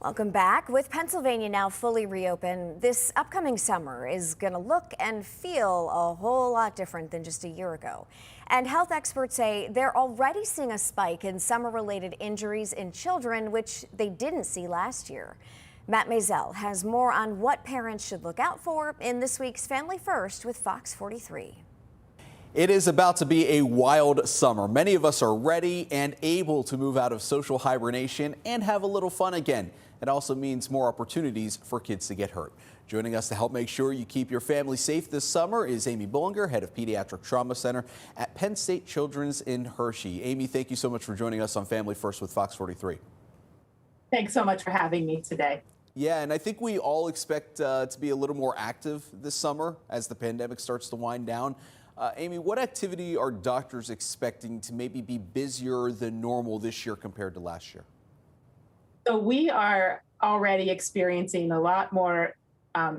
Welcome back. With Pennsylvania now fully reopened, this upcoming summer is going to look and feel a whole lot different than just a year ago. And health experts say they're already seeing a spike in summer-related injuries in children, which they didn't see last year. Matt Maisel has more on what parents should look out for in this week's Family First with Fox 43. It is about to be a wild summer. Many of us are ready and able to move out of social hibernation and have a little fun again. It also means more opportunities for kids to get hurt. Joining us to help make sure you keep your family safe this summer is Amy Bullinger, head of Pediatric Trauma Center at Penn State Children's in Hershey. Amy, thank you so much for joining us on Family First with Fox 43. Thanks so much for having me today. Yeah, and I think we all expect to be a little more active this summer as the pandemic starts to wind down. Amy, what activity are doctors expecting to maybe be busier than normal this year compared to last year? So we are already experiencing a lot more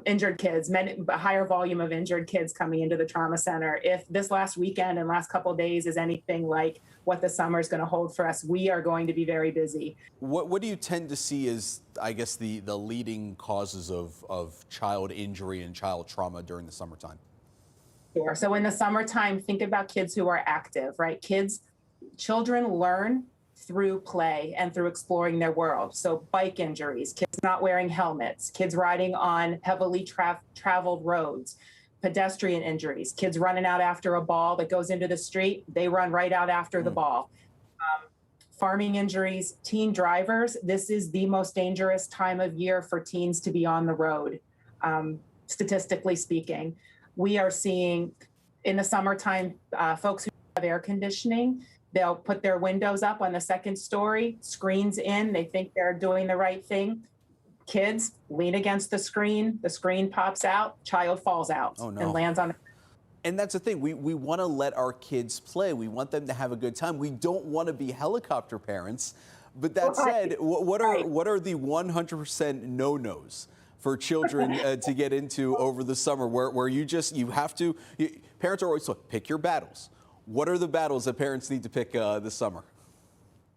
injured kids, a higher volume of injured kids coming into the trauma center. If this last weekend and last couple of days is anything like what the summer is going to hold for us, we are going to be very busy. What do you tend to see as, I guess, the leading causes of child injury and child trauma during the summertime? Sure. So in the summertime, think about kids who are active, right? Children learn through play and through exploring their world. So bike injuries, kids not wearing helmets, kids riding on heavily traveled roads, pedestrian injuries, kids running out after a ball that goes into the street, they run right out after the ball. Farming injuries, teen drivers, this is the most dangerous time of year for teens to be on the road, statistically speaking. We are seeing in the summertime, folks who have air conditioning, they'll put their windows up on the second story, screens in, they think they're doing the right thing. Kids lean against the screen pops out, child falls out and lands on. And that's the thing, we want to let our kids play. We want them to have a good time. We don't want to be helicopter parents. But that said, what are the 100% no-nos for children to get into over the summer where parents are always told, pick your battles. What are the battles that parents need to pick this summer?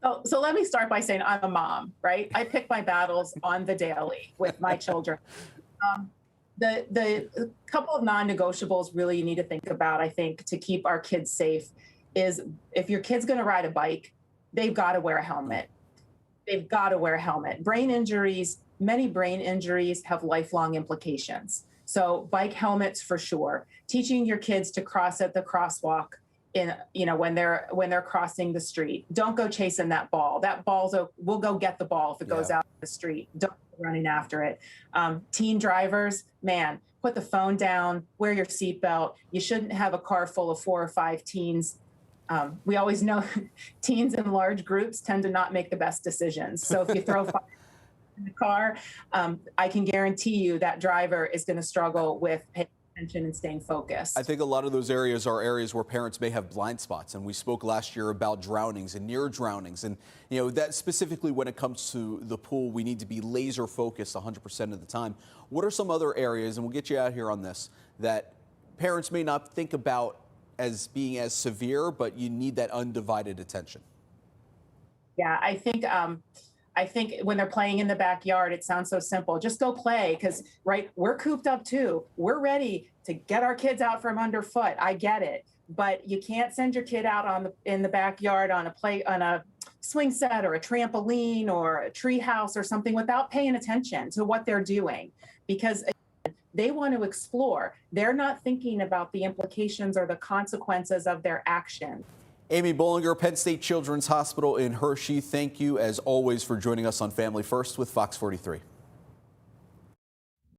Oh, so let me start by saying I'm a mom, right? I pick my battles on the daily with my children. The couple of non-negotiables really you need to think about, I think, to keep our kids safe is if your kid's going to ride a bike, they've got to wear a helmet. They've got to wear a helmet. Many brain injuries have lifelong implications. So bike helmets for sure. Teaching your kids to cross at the crosswalk when they're crossing the street. Don't go chasing that ball. We'll go get the ball if it goes out the street. Don't go running after it. Teen drivers, man, put the phone down, wear your seatbelt. You shouldn't have a car full of 4 or 5 teens. We always know teens in large groups tend to not make the best decisions. So if you throw 5 in the car, I can guarantee you that driver is going to struggle with paying attention and staying focused. I think a lot of those areas are areas where parents may have blind spots, and we spoke last year about drownings and near drownings, and that specifically when it comes to the pool, we need to be laser focused 100% of the time. What are some other areas, and we'll get you out here on this, that parents may not think about as being as severe, but you need that undivided attention? Yeah, I think when they're playing in the backyard, it sounds so simple. Just go play because, right, we're cooped up too. We're ready to get our kids out from underfoot. I get it. But you can't send your kid out in the backyard on a swing set or a trampoline or a tree house or something without paying attention to what they're doing because again, they want to explore. They're not thinking about the implications or the consequences of their actions. Amy Bullinger, Penn State Children's Hospital in Hershey, thank you as always for joining us on Family First with Fox 43.